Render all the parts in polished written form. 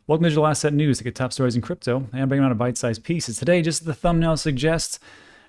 Welcome to Digital Asset News to get top stories in crypto. I am bringing out a bite-sized pieces. Today, just as the thumbnail suggests,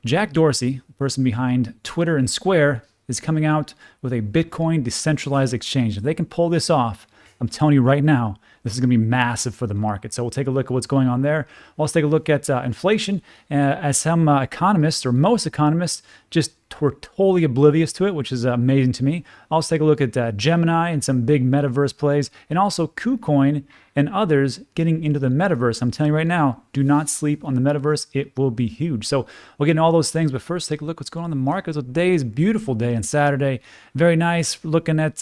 Jack Dorsey, the person behind Twitter and Square, is coming out with a Bitcoin decentralized exchange. If they can pull this off, I'm telling you right now, this is going to be massive for the market. So we'll take a look at what's going on there. We'll also take a look at inflation. As some economists, or most economists, just were totally oblivious to it, which is amazing to me. I'll also take a look at Gemini and some big metaverse plays, and also KuCoin and others getting into the metaverse. I'm telling you right now, do not sleep on the metaverse. It will be huge. So we'll get into all those things, but first take a look what's going on in the market. So today is a beautiful day on Saturday. Very nice. Looking at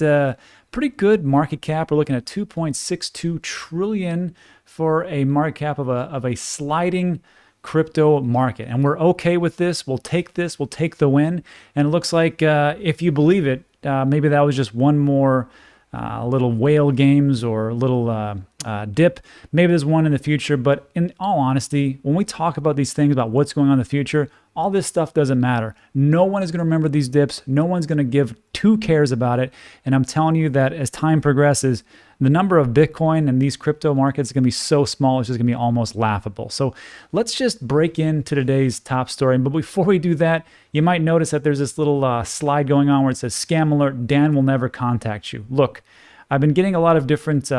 pretty good market cap. We're looking at 2.62 trillion for a market cap of a sliding crypto market, and we're okay with this. We'll take this. We'll take the win. And it looks like, if you believe it, maybe that was just one more little whale games or little dip. Maybe there's one in the future. But in all honesty, when we talk about these things, about what's going on in the future, all this stuff doesn't matter. No one is going to remember these dips. No one's going to give two cares about it. And I'm telling you that as time progresses, the number of Bitcoin and these crypto markets is going to be so small, it's just going to be almost laughable. So let's just break into today's top story. But before we do that, you might notice that there's this little slide going on where it says, "Scam alert, Dan will never contact you." Look, I've been getting a lot of different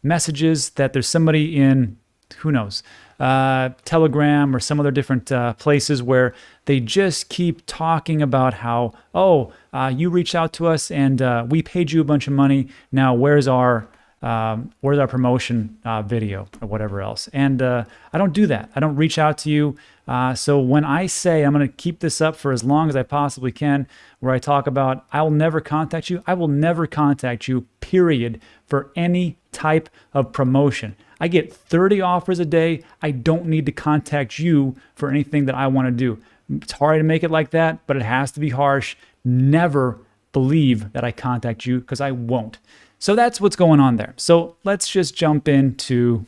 messages that there's somebody in, who knows, Telegram or some other different places where they just keep talking about how, you reached out to us and we paid you a bunch of money. Now where's our promotion video or whatever else? And I don't do that. I don't reach out to you. So when I say I'm going to keep this up for as long as I possibly can, where I talk about I will never contact you, I will never contact you, period, for any type of promotion. I get 30 offers a day. I don't need to contact you for anything that I want to do. It's hard to make it like that, but it has to be harsh. Never believe that I contact you, because I won't. So that's what's going on there. So let's just jump into,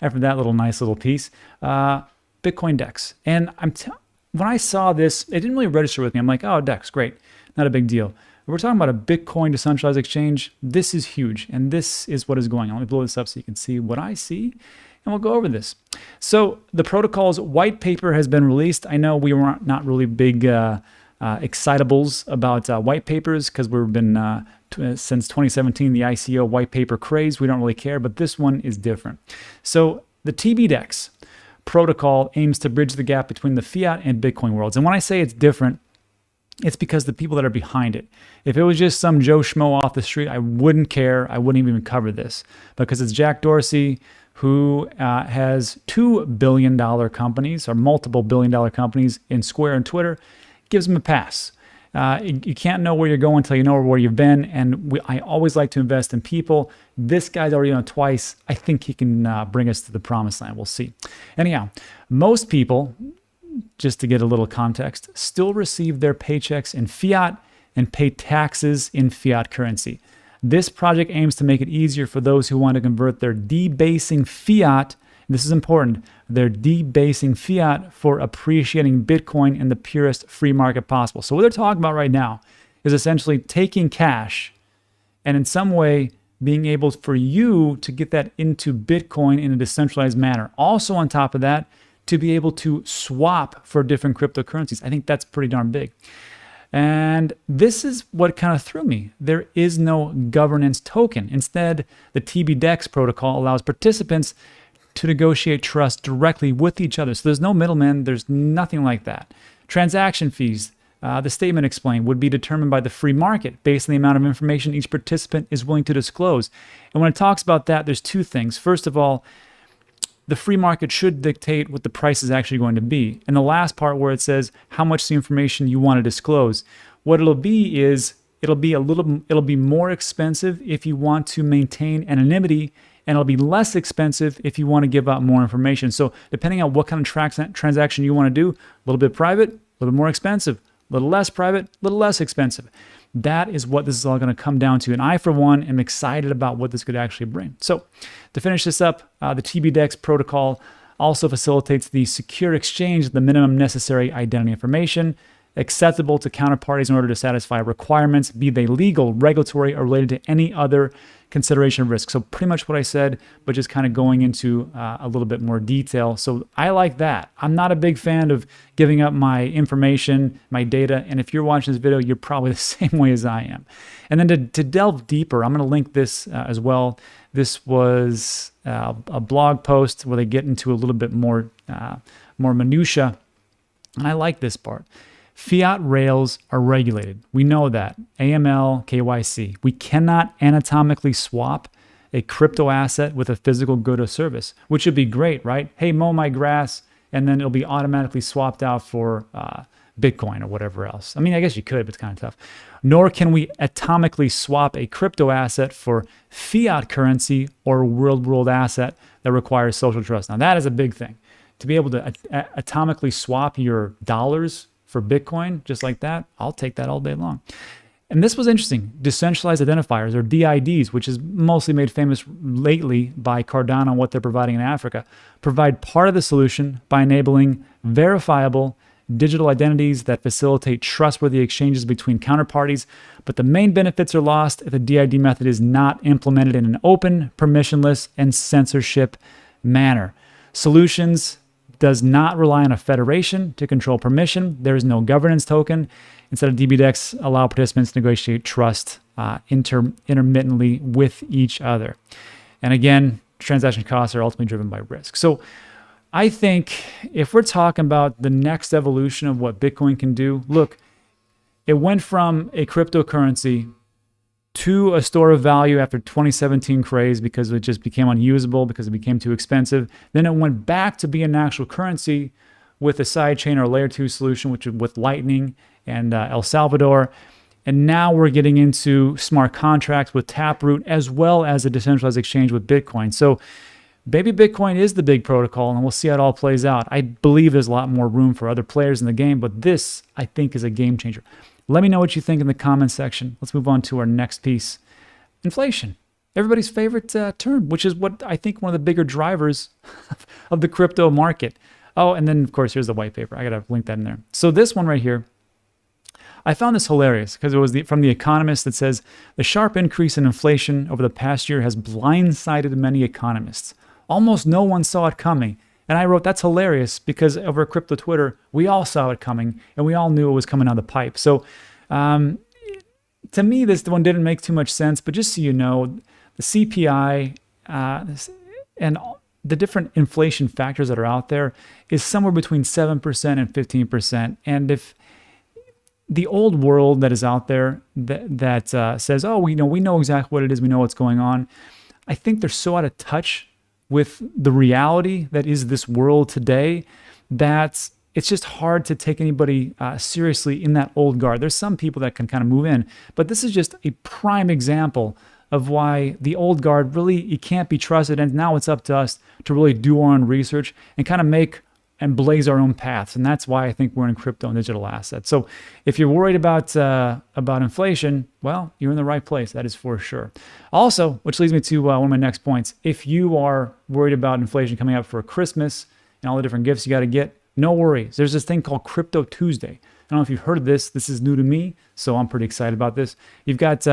after that nice little piece, Bitcoin DEX. And when I saw this, it didn't really register with me. I'm like, oh, DEX, great. Not a big deal. We're talking about a Bitcoin decentralized exchange. This is huge, and this is what is going on. Let me blow this up so you can see what I see, and we'll go over this. So the protocol's white paper has been released. I know we were not really big excitables about white papers, because we've been, since 2017, the ICO white paper craze. We don't really care, but this one is different. So the TBDEX protocol aims to bridge the gap between the fiat and Bitcoin worlds. And when I say it's different, it's because the people that are behind it. If it was just some Joe Schmo off the street, I wouldn't care. I wouldn't even cover this, because it's Jack Dorsey, who has $2 billion companies, or multiple billion-dollar companies in Square and Twitter. Gives him a pass. You can't know where you're going until you know where you've been. And I always like to invest in people. This guy's already done it twice. I think he can bring us to the promised land. We'll see. Anyhow, most people, just to get a little context, still receive their paychecks in fiat and pay taxes in fiat currency. This project aims to make it easier for those who want to convert their debasing fiat, this is important, they're debasing fiat for appreciating Bitcoin in the purest free market possible. So what they're talking about right now is essentially taking cash and in some way being able for you to get that into Bitcoin in a decentralized manner. Also on top of that, to be able to swap for different cryptocurrencies. I think that's pretty darn big. And this is what kind of threw me. There is no governance token. Instead, the TBDEX protocol allows participants to negotiate trust directly with each other. So there's no middleman. There's nothing like that. Transaction fees, the statement explained, would be determined by the free market based on the amount of information each participant is willing to disclose. And when it talks about that, there's two things. First of all, the free market should dictate what the price is actually going to be. And the last part where it says how much the information you want to disclose, what it'll be is it'll be more expensive if you want to maintain anonymity, and it'll be less expensive if you want to give out more information. So depending on what kind of transaction you want to do, a little bit private, a little bit more expensive, a little less private, a little less expensive. That is what this is all going to come down to. And I, for one, am excited about what this could actually bring. So to finish this up, the TBDEX protocol also facilitates the secure exchange of the minimum necessary identity information. acceptable to counterparties in order to satisfy requirements, be they legal, regulatory, or related to any other consideration of risk. So pretty much what I said, but just kind of going into a little bit more detail. So I like that. I'm not a big fan of giving up my information, my data. And if you're watching this video, you're probably the same way as I am. And then to delve deeper, I'm going to link this as well. This was a blog post where they get into a little bit more minutia. And I like this part. Fiat rails are regulated. We know that. AML, KYC. We cannot anatomically swap a crypto asset with a physical good or service, which would be great, right? Hey, mow my grass, and then it'll be automatically swapped out for Bitcoin or whatever else. I mean, I guess you could, but it's kind of tough. Nor can we atomically swap a crypto asset for fiat currency or world asset that requires social trust. Now, that is a big thing. To be able to atomically swap your dollars for Bitcoin, just like that, I'll take that all day long. And this was interesting. Decentralized identifiers, or DIDs, which is mostly made famous lately by Cardano and what they're providing in Africa, provide part of the solution by enabling verifiable digital identities that facilitate trustworthy exchanges between counterparties. But the main benefits are lost if the DID method is not implemented in an open, permissionless, and censorship manner. Solutions does not rely on a federation to control permission. There is no governance token. Instead of DBDEX, allow participants to negotiate trust intermittently with each other. And again, transaction costs are ultimately driven by risk. So I think if we're talking about the next evolution of what Bitcoin can do, look, it went from a cryptocurrency to a store of value after 2017 craze because it just became unusable, because it became too expensive. Then it went back to be an actual currency with a sidechain or layer 2 solution, which is with Lightning and El Salvador. And now we're getting into smart contracts with Taproot, as well as a decentralized exchange with Bitcoin. So baby Bitcoin is the big protocol, and we'll see how it all plays out. I believe there's a lot more room for other players in the game, but this, I think, is a game changer. Let me know what you think in the comments section. Let's move on to our next piece. Inflation. Everybody's favorite term, which is what I think one of the bigger drivers of the crypto market. Oh, and then, of course, here's the white paper. I got to link that in there. So this one right here, I found this hilarious because it was from The Economist that says, the sharp increase in inflation over the past year has blindsided many economists. Almost no one saw it coming. And I wrote, that's hilarious, because over crypto Twitter, we all saw it coming, and we all knew it was coming down the pipe. So to me, this one didn't make too much sense, but just so you know, the CPI and the different inflation factors that are out there is somewhere between 7% and 15%. And if the old world that is out there that says, oh, we know exactly what it is, we know what's going on, I think they're so out of touch with the reality that is this world today that it's just hard to take anybody seriously in that old guard. There's some people that can kind of move in, but this is just a prime example of why the old guard really, you can't be trusted. And now it's up to us to really do our own research and kind of make and blaze our own paths. And that's why I think we're in crypto and digital assets. So if you're worried about inflation, well, you're in the right place. That is for sure. Also, which leads me to one of my next points. If you are worried about inflation coming up for Christmas and all the different gifts you got to get, no worries. There's this thing called Crypto Tuesday. I don't know if you've heard of this. This is new to me, so I'm pretty excited about this. You've got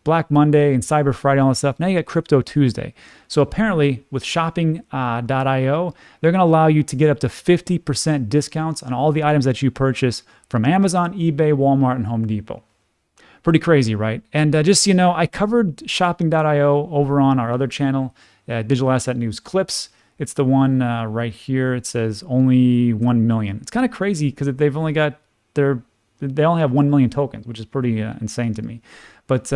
Black Monday and Cyber Friday, all that stuff. Now you got Crypto Tuesday. So apparently with shopping.io, they're going to allow you to get up to 50% discounts on all the items that you purchase from Amazon, eBay, Walmart, and Home Depot. Pretty crazy, right? And just so you know, I covered shopping.io over on our other channel, Digital Asset News Clips. It's the one right here. It says only 1 million. It's kind of crazy because they've only got they only have 1 million tokens, which is pretty insane to me. But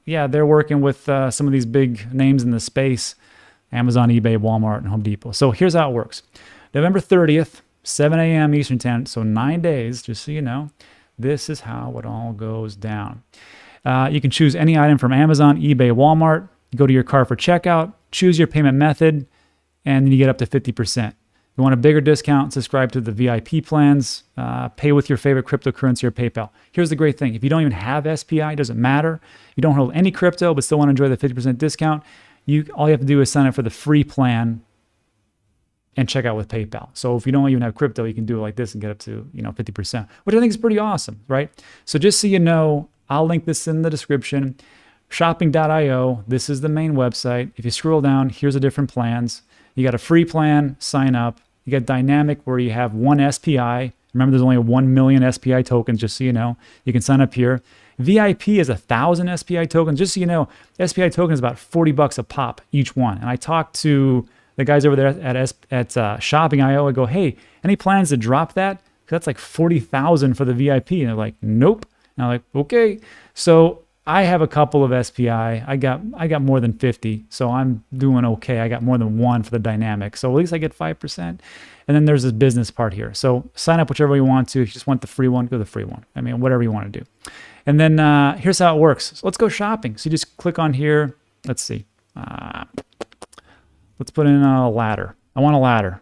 yeah, they're working with some of these big names in the space, Amazon, eBay, Walmart, and Home Depot. So here's how it works. November 30th, 7 a.m. Eastern Time, so 9 days, just so you know. This is how it all goes down. You can choose any item from Amazon, eBay, Walmart. You go to your cart for checkout, choose your payment method, and then you get up to 50%. You want a bigger discount, subscribe to the VIP plans, pay with your favorite cryptocurrency or PayPal. Here's the great thing. If you don't even have SPI, it doesn't matter. You don't hold any crypto, but still want to enjoy the 50% discount, all you have to do is sign up for the free plan and check out with PayPal. So if you don't even have crypto, you can do it like this and get up to 50%, which I think is pretty awesome, right? So just so you know, I'll link this in the description. Shopping.io, this is the main website. If you scroll down, here's the different plans. You got a free plan, sign up. You got dynamic where you have one SPI. Remember, there's only 1 million SPI tokens, just so you know. You can sign up here. VIP is 1,000 SPI tokens. Just so you know, SPI token is about $40 a pop each one. And I talked to the guys over there at Shopping.io. I go, hey, any plans to drop that? 'Cause that's like 40,000 for the VIP. And they're like, nope. And I'm like, okay. So I have a couple of SPI. I got more than 50, so I'm doing okay. I got more than one for the dynamic, so at least I get 5%. And then there's this business part here. So sign up whichever you want to. If you just want the free one, go the free one. I mean, whatever you want to do. And then here's how it works. So let's go shopping. So you just click on here. Let's see. Let's put in a ladder. I want a ladder.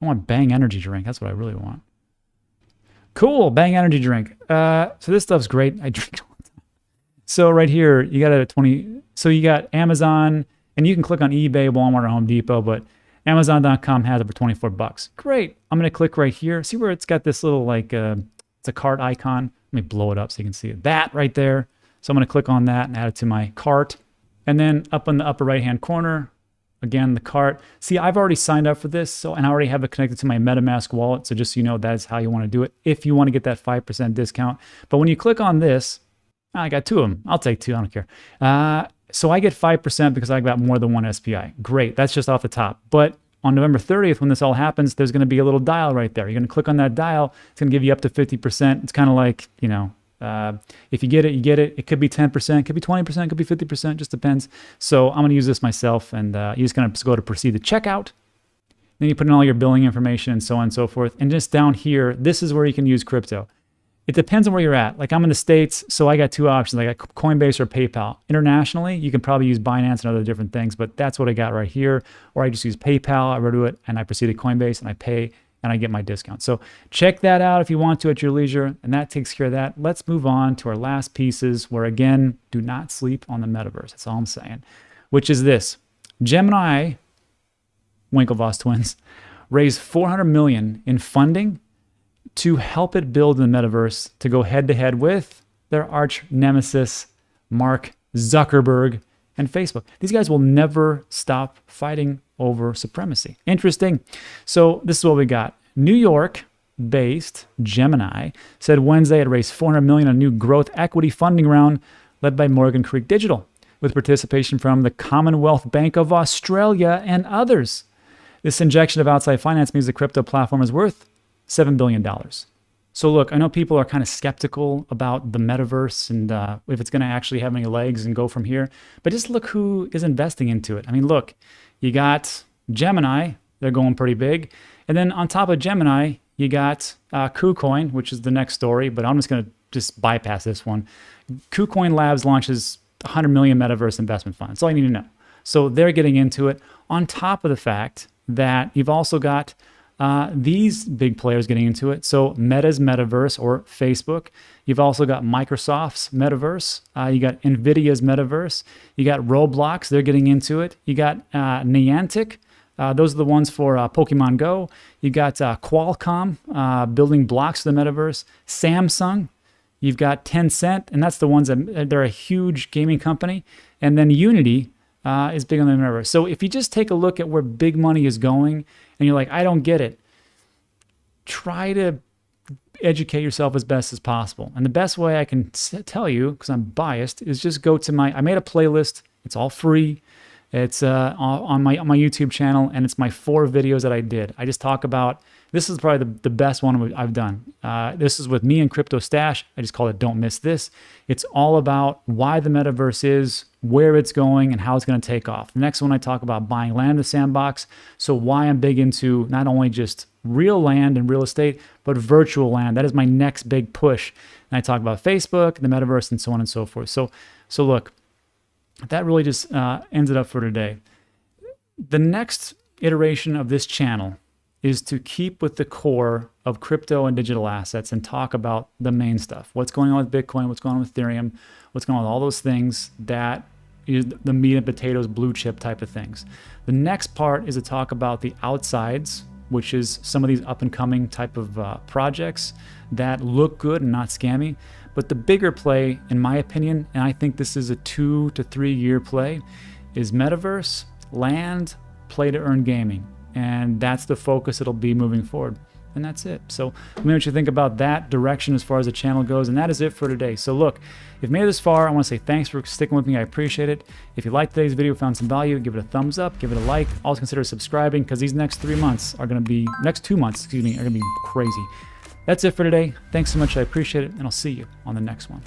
I want Bang energy drink. That's what I really want. Cool, Bang energy drink. So this stuff's great. I drink it all the time. So right here, you got a 20. So you got Amazon, and you can click on eBay, Walmart, or Home Depot, but Amazon.com has it for $24. Great. I'm gonna click right here. See where it's got this little like it's a cart icon. Let me blow it up so you can see it. That right there. So I'm gonna click on that and add it to my cart. And then up in the upper right-hand corner, again, the cart. See, I've already signed up for this, and I already have it connected to my MetaMask wallet. So just so you know, that is how you want to do it if you want to get that 5% discount. But when you click on this, I got two of them. I'll take two. I don't care. So I get 5% because I got more than one SPI. Great. That's just off the top. But on November 30th, when this all happens, there's going to be a little dial right there. You're going to click on that dial. It's going to give you up to 50%. It's kind of like, if you get it, you get it. It could be 10%, could be 20%, could be 50%, just depends. So I'm going to use this myself, and you're just going to go to proceed to checkout. Then you put in all your billing information and so on and so forth. And just down here, this is where you can use crypto. It depends on where you're at. Like I'm in the States, so I got two options. I got Coinbase or PayPal. Internationally, you can probably use Binance and other different things, but that's what I got right here. Or I just use PayPal, I do it, and I proceed to Coinbase, and I pay, and I get my discount. So check that out if you want to at your leisure, and that takes care of that. Let's move on to our last pieces where, again, do not sleep on the metaverse. That's all I'm saying, which is this. Gemini, Winklevoss twins, raised $400 million in funding to help it build in the metaverse to go head-to-head with their arch nemesis, Mark Zuckerberg, and Facebook. These guys will never stop fighting over supremacy. Interesting. So this is what we got. New York-based Gemini said Wednesday it raised $400 million on a new growth equity funding round led by Morgan Creek Digital, with participation from the Commonwealth Bank of Australia and others. This injection of outside finance means the crypto platform is worth $7 billion. So look, I know people are kind of skeptical about the metaverse and if it's going to actually have any legs and go from here, but just look who is investing into it. I mean, look, you got Gemini, they're going pretty big. And then on top of Gemini, you got KuCoin, which is the next story, but I'm just going to just bypass this one. KuCoin Labs launches $100 million metaverse investment fund. That's all you need to know. So they're getting into it on top of the fact that you've also got these big players getting into it. So Meta's metaverse, or Facebook. You've also got Microsoft's metaverse. You got Nvidia's metaverse. You got Roblox. They're getting into it. You got Niantic. Those are the ones for Pokemon Go. You got Qualcomm building blocks for the metaverse. Samsung. You've got Tencent, and that's the ones that they're a huge gaming company. And then Unity is big on the metaverse. So if you just take a look at where big money is going, and you're like, I don't get it, try to educate yourself as best as possible. And the best way I can tell you, because I'm biased, is just go to I made a playlist. It's all free. It's on my YouTube channel, and it's my 4 videos that I did. I just talk about, this is probably the best one I've done. This is with me and Crypto Stash. I just call it Don't Miss This. It's all about why the metaverse is, where it's going, and how it's going to take off. The next one I talk about buying land in the sandbox. So why I'm big into not only just real land and real estate, but virtual land. That is my next big push. And I talk about Facebook, the metaverse, and so on and so forth. So look, that really just ends it up for today. The next iteration of this channel is to keep with the core of crypto and digital assets and talk about the main stuff. What's going on with Bitcoin, what's going on with Ethereum, what's going on with all those things that the meat and potatoes, blue chip type of things. The next part is to talk about the outsides, which is some of these up and coming type of projects that look good and not scammy. But the bigger play, in my opinion, and I think this is a 2 to 3 year play, is metaverse, land, play to earn gaming. And that's the focus it'll be moving forward. And that's it. So let me know what you think about that direction as far as the channel goes. And that is it for today. So look, if you made it this far, I want to say thanks for sticking with me. I appreciate it. If you liked today's video, found some value, give it a thumbs up, give it a like. Also consider subscribing, because these next 2 months are going to be crazy. That's it for today. Thanks so much. I appreciate it. And I'll see you on the next one.